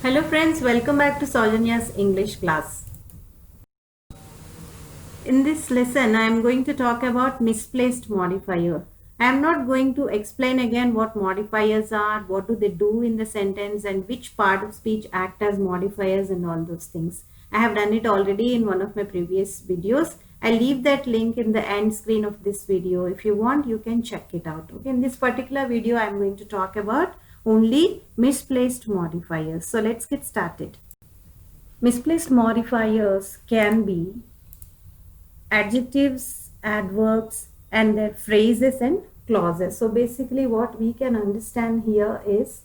Hello friends, welcome back to Sojanya's English class. In this lesson, I am going to talk about misplaced modifier. I am not going to explain again what modifiers are, what do they do in the sentence, and which part of speech act as modifiers and all those things. I have done it already in one of my previous videos. I'll leave that link in the end screen of this video. If you want, you can check it out. Okay, in this particular video, I am going to talk about only misplaced modifiers. So let's get started. Misplaced modifiers can be adjectives, adverbs, and their phrases and clauses. So basically what we can understand here is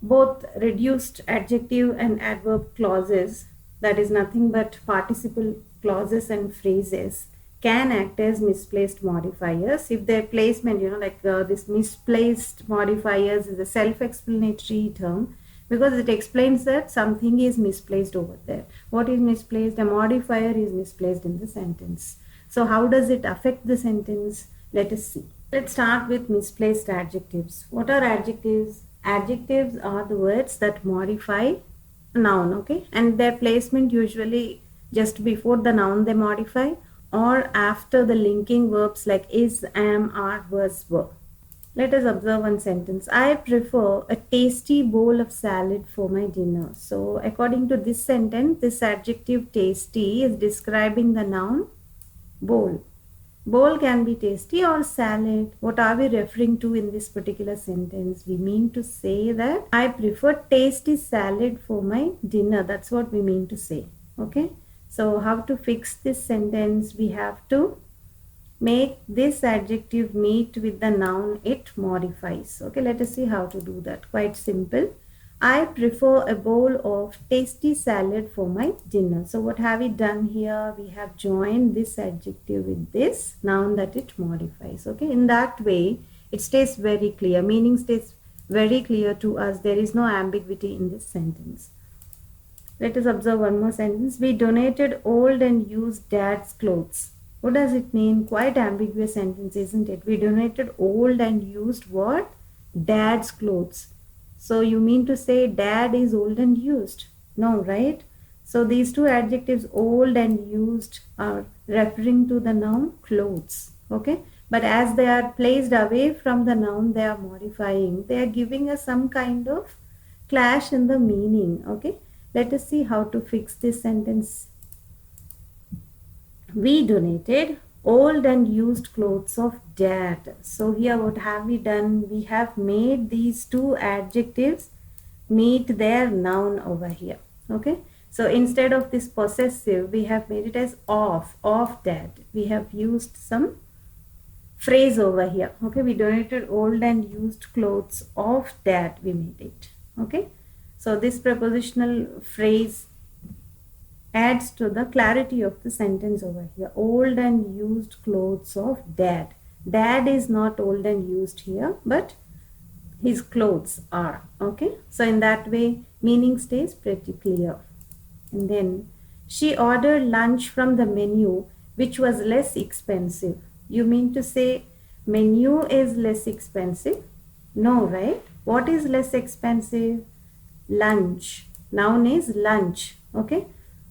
both reduced adjective and adverb clauses, that is nothing but participle clauses and phrases, can act as misplaced modifiers if their placement, this misplaced modifiers is a self-explanatory term because it explains that something is misplaced over there. What is misplaced? A modifier is misplaced in the sentence. So how does it affect the sentence? Let us see. Let's start with misplaced adjectives. What are adjectives? Adjectives are the words that modify a noun, okay? And their placement usually just before the noun they modify or after the linking verbs like is, am, are, was, were. Let us observe one sentence. I prefer a tasty bowl of salad for my dinner. So according to this sentence, this adjective tasty is describing the noun bowl. Bowl can be tasty or salad. What are we referring to in this particular sentence? We mean to say that I prefer tasty salad for my dinner. That's what we mean to say. Okay. So how to fix this sentence? We have to make this adjective meet with the noun it modifies. Okay, let us see how to do that. Quite simple. I prefer a bowl of tasty salad for my dinner. So what have we done here? We have joined this adjective with this noun that it modifies. Okay, in that way it stays very clear. Meaning stays very clear to us. There is no ambiguity in this sentence. Let us observe one more sentence. We donated old and used dad's clothes. What does it mean? Quite ambiguous sentence, isn't it? We donated old and used what? Dad's clothes. So you mean to say dad is old and used? No, right? So these two adjectives, old and used, are referring to the noun clothes. Okay? But as they are placed away from the noun they are modifying, they are giving us some kind of clash in the meaning. Okay? Let us see how to fix this sentence. We donated old and used clothes of dad. So here what have we done? We have made these two adjectives meet their noun over here. Okay. So instead of this possessive, we have made it as of dad. We have used some phrase over here. Okay. We donated old and used clothes of dad. We made it. Okay. So this prepositional phrase adds to the clarity of the sentence over here. Old and used clothes of dad. Dad is not old and used here, but his clothes are. Okay. So in that way, meaning stays pretty clear. And then she ordered lunch from the menu, which was less expensive. You mean to say menu is less expensive? No, right? What is less expensive? Lunch. Noun is lunch. Okay.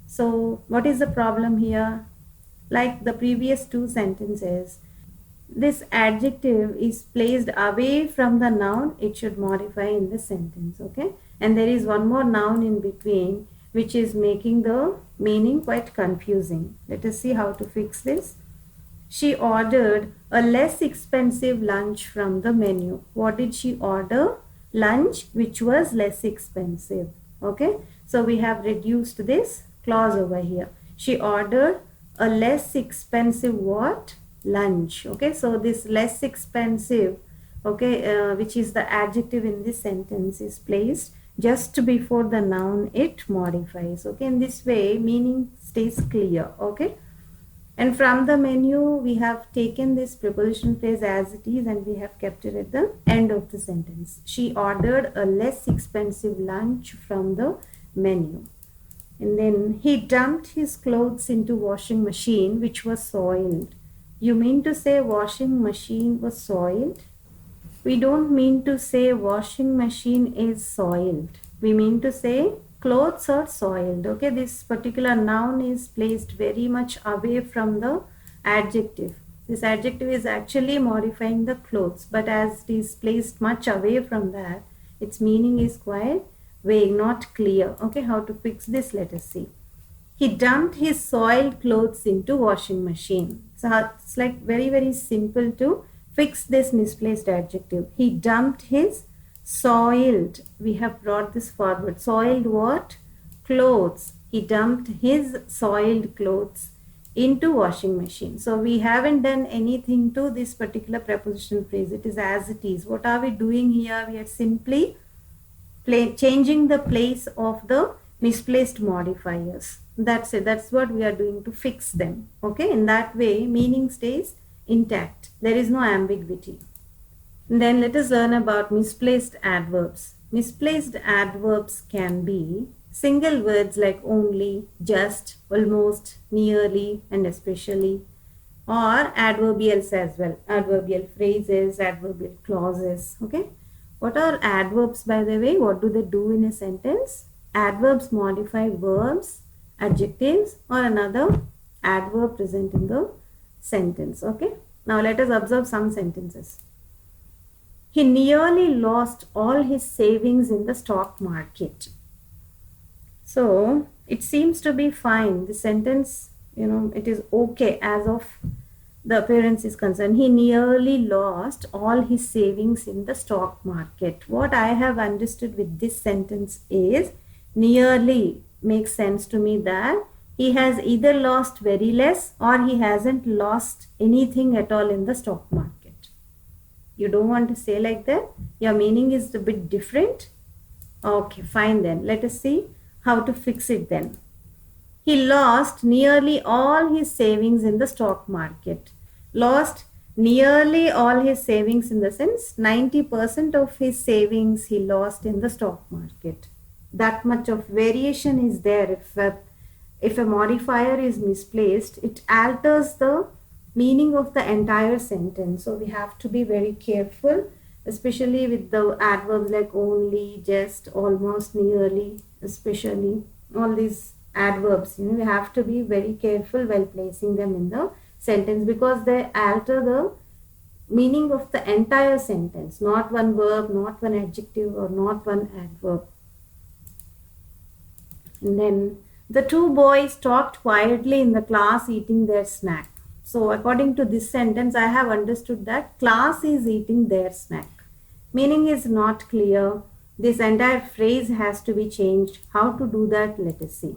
So what is the problem here? Like the previous two sentences, this adjective is placed away from the noun it should modify in the sentence. Okay. And there is one more noun in between which is making the meaning quite confusing. Let us see how to fix this. She ordered a less expensive lunch from the menu. What did she order? Lunch which was less expensive. Okay. So we have reduced this clause over here. She ordered a less expensive what? Lunch. Okay. So this less expensive, okay, which is the adjective in this sentence, is placed just before the noun it modifies. Okay. In this way, meaning stays clear. Okay. And from the menu, we have taken this preposition phrase as it is and we have kept it at the end of the sentence. She ordered a less expensive lunch from the menu. And then he dumped his clothes into washing machine which was soiled. You mean to say washing machine was soiled? We don't mean to say washing machine is soiled. We mean to say clothes are soiled. Okay, this particular noun is placed very much away from the adjective. This adjective is actually modifying the clothes, but as it is placed much away from that, its meaning is quite vague, not clear. Okay, how to fix this? Let us see. He dumped his soiled clothes into washing machine. So it's like very simple to fix this misplaced adjective. He dumped his soiled. We have brought this forward. Soiled what? Clothes. He dumped his soiled clothes into washing machine. So we haven't done anything to this particular prepositional phrase. It is as it is. What are we doing here? We are simply changing the place of the misplaced modifiers. That's it. That's what we are doing to fix them. Okay, in that way meaning stays intact. There is no ambiguity. And then let us learn about misplaced adverbs. Misplaced adverbs can be single words like only, just, almost, nearly, and especially, or adverbials as well. Adverbial phrases, adverbial clauses. Okay. What are adverbs, by the way? What do they do in a sentence? Adverbs modify verbs, adjectives, or another adverb present in the sentence. Okay. Now let us observe some sentences. He nearly lost all his savings in the stock market. So it seems to be fine. The sentence, it is okay as of the appearance is concerned. He nearly lost all his savings in the stock market. What I have understood with this sentence is nearly makes sense to me that he has either lost very less or he hasn't lost anything at all in the stock market. You don't want to say like that? Your meaning is a bit different? Okay, fine then. Let us see how to fix it then. He lost nearly all his savings in the stock market. Lost nearly all his savings in the sense 90% of his savings he lost in the stock market. That much of variation is there. If a modifier is misplaced, it alters the meaning of the entire sentence. So we have to be very careful, especially with the adverbs like only, just, almost, nearly, especially. All these adverbs, we have to be very careful while placing them in the sentence because they alter the meaning of the entire sentence, not one verb, not one adjective, or not one adverb. And then the two boys talked quietly in the class eating their snack. So according to this sentence, I have understood that class is eating their snack. Meaning is not clear. This entire phrase has to be changed. How to do that? Let us see.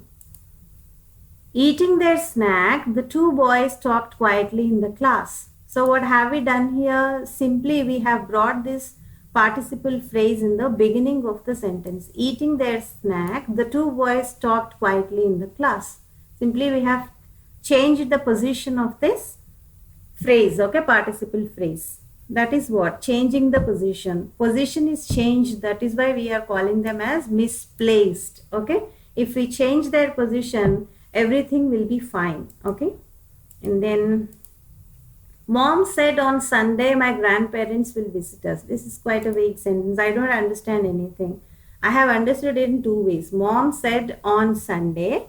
Eating their snack, the two boys talked quietly in the class. So what have we done here? Simply we have brought this participle phrase in the beginning of the sentence. Eating their snack, the two boys talked quietly in the class. Simply we have changed the position of this phrase, okay, participle phrase. That is what? Changing the position. Position is changed. That is why we are calling them as misplaced, okay. If we change their position, everything will be fine, okay. And then Mom said on Sunday my grandparents will visit us. This is quite a vague sentence. I don't understand anything. I have understood it in two ways. Mom said on Sunday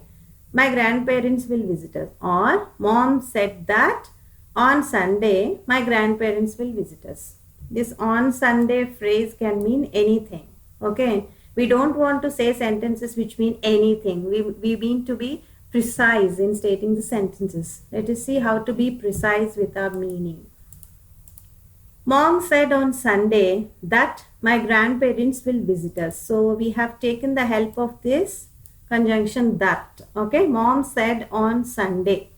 my grandparents will visit us, or Mom said that on Sunday my grandparents will visit us. This on Sunday phrase can mean anything, okay. We don't want to say sentences which mean anything. We mean to be precise in stating the sentences. Let us see how to be precise with our meaning. Mom said on Sunday that my grandparents will visit us. So we have taken the help of this conjunction that, okay. Mom said on Sunday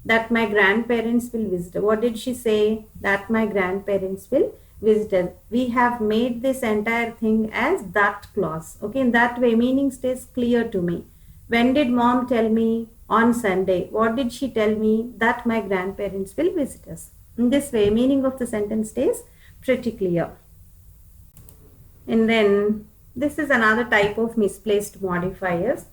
that my grandparents will visit. What did she say? That my grandparents will visit us. We have made this entire thing as that clause, okay. In that way meaning stays clear to me. When did Mom tell me? On Sunday. What did she tell me? That my grandparents will visit us. In this way meaning of the sentence stays pretty clear. And then this is another type of misplaced modifiers.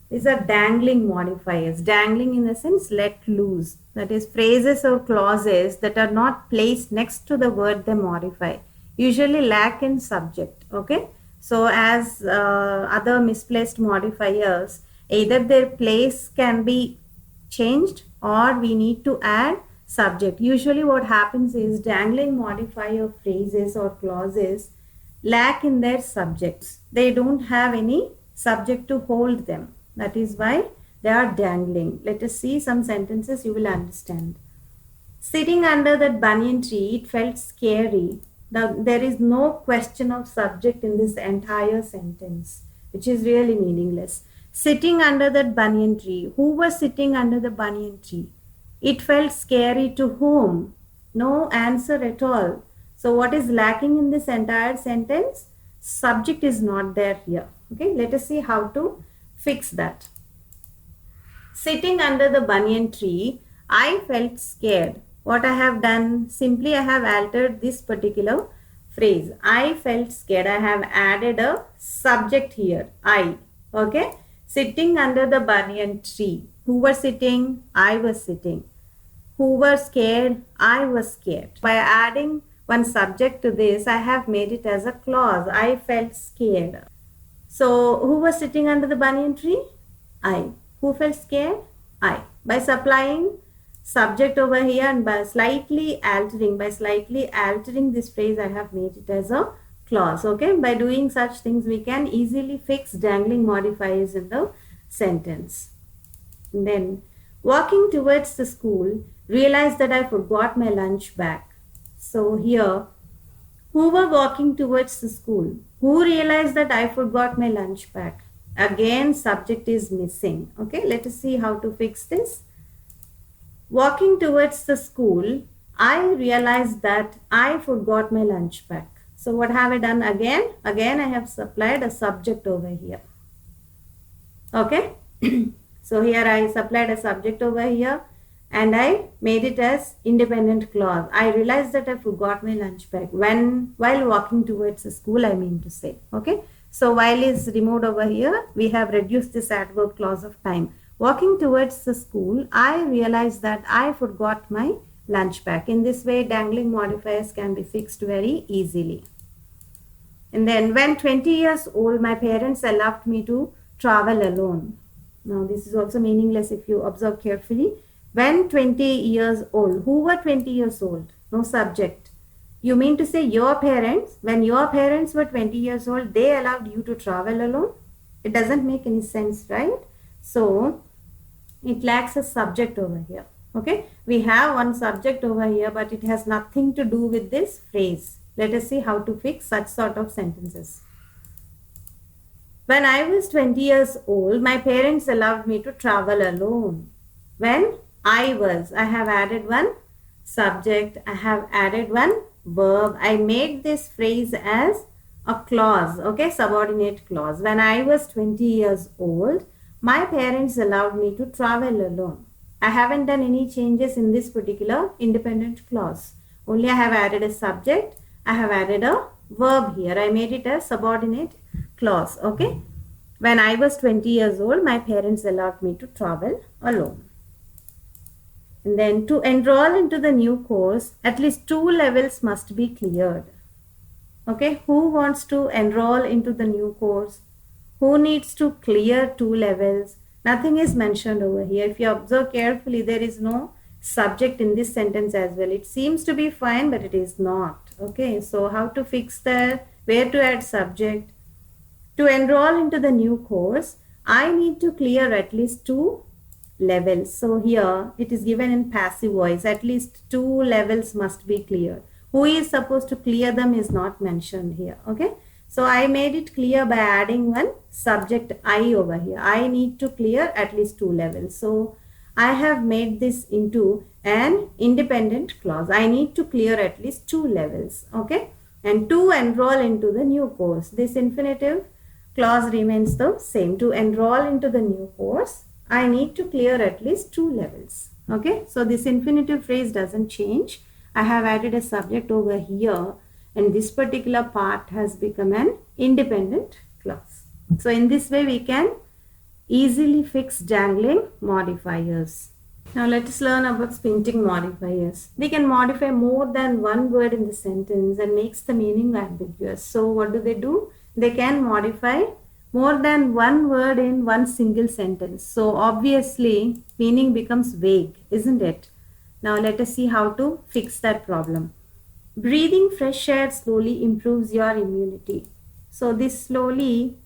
These are dangling modifiers. Dangling in the sense let loose. That is phrases or clauses that are not placed next to the word they modify. Usually lack in subject. Okay. So as other misplaced modifiers, either their place can be changed or we need to add subject. Usually what happens is dangling modifier phrases or clauses lack in their subjects. They don't have any subject to hold them. That is why they are dangling. Let us see some sentences, you will understand. Sitting under that banyan tree, it felt scary. There is no question of subject in this entire sentence, which is really meaningless. Sitting under that banyan tree. Who was sitting under the banyan tree? It felt scary to whom? No answer at all. So what is lacking in this entire sentence? Subject is not there here. Okay, let us see how to fix that. Sitting under the banyan tree, I felt scared. What I have done, simply I have altered this particular phrase. I felt scared. I have added a subject here, I. Okay. Sitting under the banyan tree. Who was sitting? I was sitting. Who were scared? I was scared. By adding one subject to this, I have made it as a clause. I felt scared. So, who was sitting under the banyan tree? I. Who felt scared? I. By supplying subject over here and by slightly altering this phrase, I have made it as a clause. Okay. By doing such things, we can easily fix dangling modifiers in the sentence. And then, walking towards the school, realized that I forgot my lunch bag. So here, who were walking towards the school? Who realized that I forgot my lunch bag? Again, subject is missing. Okay, let us see how to fix this. Walking towards the school, I realized that I forgot my lunch bag. So what have I done again? Again, I have supplied a subject over here. Okay. So here I supplied a subject over here and I made it as independent clause. I realized that I forgot my lunch bag while walking towards the school, I mean to say. Okay. So while is removed over here, we have reduced this adverb clause of time. Walking towards the school, I realized that I forgot my lunch bag. In this way, dangling modifiers can be fixed very easily. And then when 20 years old, my parents allowed me to travel alone. Now this is also meaningless if you observe carefully. When 20 years old, who were 20 years old? No subject. You mean to say your parents, when your parents were 20 years old, they allowed you to travel alone? It doesn't make any sense, right? So it lacks a subject over here. Okay, we have one subject over here, but it has nothing to do with this phrase. Let us see how to fix such sort of sentences. When I was 20 years old, my parents allowed me to travel alone. When I have added one subject, I have added one verb. I made this phrase as a clause, okay, subordinate clause. When I was 20 years old, my parents allowed me to travel alone. I haven't done any changes in this particular independent clause. Only I have added a subject, I have added a verb here. I made it as subordinate clause, okay. When I was 20 years old, my parents allowed me to travel alone. And then to enroll into the new course, at least 2 levels must be cleared. Okay, who wants to enroll into the new course? Who needs to clear 2 levels? Nothing is mentioned over here. If you observe carefully, there is no subject in this sentence as well. It seems to be fine, but it is not. Okay, so how to fix that? Where to add subject? To enroll into the new course, I need to clear at least 2 levels. So here it is given in passive voice. At least 2 levels must be cleared. Who is supposed to clear them is not mentioned here. Okay. So I made it clear by adding one subject I over here. I need to clear at least 2 levels. So I have made this into an independent clause. I need to clear at least 2 levels. Okay. And to enroll into the new course. This infinitive clause remains the same. To enroll into the new course, I need to clear at least 2 levels. Okay. So this infinitive phrase doesn't change. I have added a subject over here. And this particular part has become an independent clause. So in this way we can easily fix dangling modifiers. Now let us learn about squinting modifiers. They can modify more than one word in the sentence and makes the meaning ambiguous. So what do? they can modify more than one word in one single sentence. So obviously meaning becomes vague, isn't it? Now let us see how to fix that problem. Breathing fresh air slowly improves your immunity. So this slowly,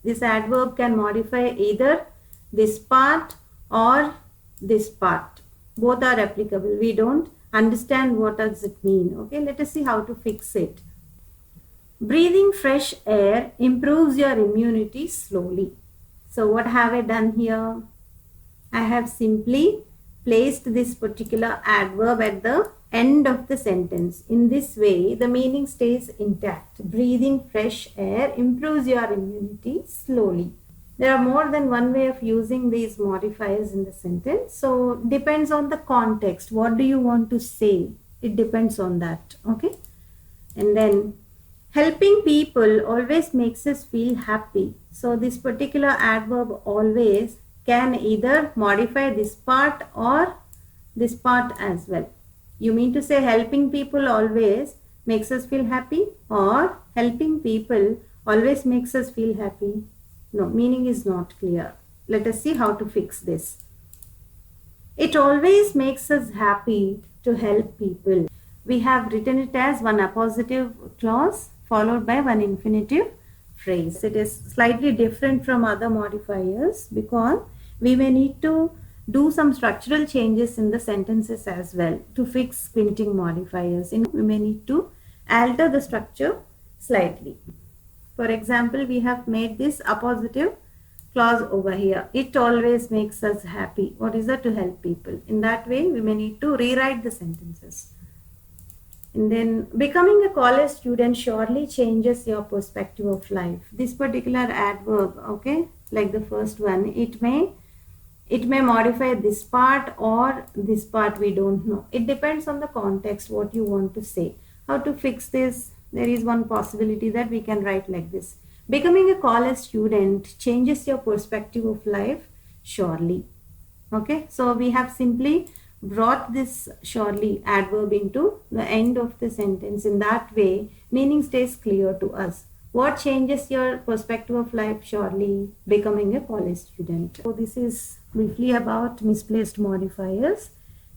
this adverb can modify either this part or this part. Both are applicable. We don't understand what does it mean. Okay, let us see how to fix it. Breathing fresh air improves your immunity slowly. So what have I done here? I have simply placed this particular adverb at the end of the sentence. In this way, the meaning stays intact. Breathing fresh air improves your immunity slowly. There are more than one way of using these modifiers in the sentence. So depends on the context. What do you want to say? It depends on that. Okay. And then helping people always makes us feel happy. So this particular adverb always can either modify this part or this part as well. You mean to say helping people always makes us feel happy, or helping people always makes us feel happy? No, meaning is not clear. Let us see how to fix this. It always makes us happy to help people. We have written it as one appositive clause followed by one infinitive phrase. It is slightly different from other modifiers because we may need to do some structural changes in the sentences as well to fix squinting modifiers. We may need to alter the structure slightly. For example, we have made this appositive clause over here. It always makes us happy. What is that? To help people. In that way, we may need to rewrite the sentences. And then becoming a college student surely changes your perspective of life. This particular adverb, okay, like the first one, it may modify this part or this part, we don't know. It depends on the context, what you want to say. How to fix this? There is one possibility that we can write like this. Becoming a college student changes your perspective of life surely. Okay, so we have simply brought this surely adverb into the end of the sentence. In that way, meaning stays clear to us. What changes your perspective of life surely? Becoming a college student. So this is briefly about misplaced modifiers.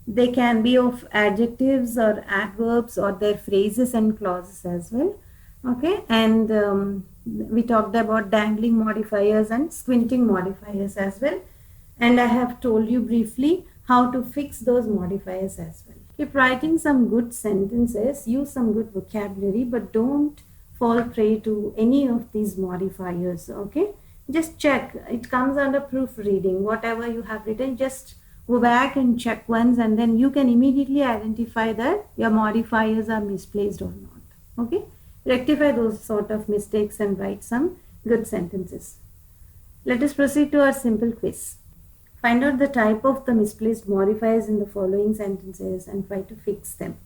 They can be of adjectives or adverbs or their phrases and clauses as well. Okay, and we talked about dangling modifiers and squinting modifiers as well. And I have told you briefly how to fix those modifiers as well. Keep writing some good sentences, use some good vocabulary, but don't fall prey to any of these modifiers. Okay, just check. It comes under proofreading. Whatever you have written, just go back and check once, and then you can immediately identify that your modifiers are misplaced or not. Okay, rectify those sort of mistakes and write some good sentences. Let us proceed to our simple quiz. Find out the type of the misplaced modifiers in the following sentences and try to fix them.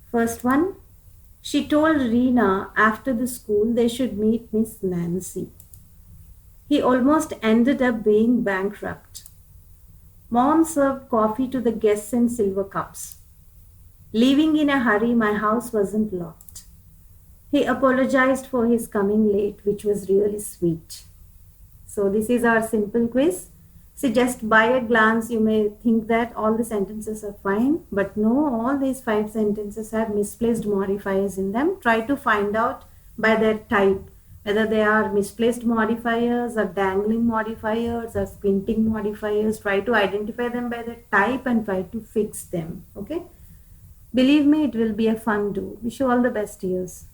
First one, she told Reena after the school they should meet Miss Nancy. He almost ended up being bankrupt. Mom served coffee to the guests in silver cups. Leaving in a hurry, my house wasn't locked. He apologized for his coming late, which was really sweet. So this is our simple quiz. See, just by a glance, you may think that all the sentences are fine, but no, all these 5 sentences have misplaced modifiers in them. Try to find out by their type, whether they are misplaced modifiers or dangling modifiers or squinting modifiers. Try to identify them by their type and try to fix them. Okay? Believe me, it will be a fun do. Wish you all the best, dears.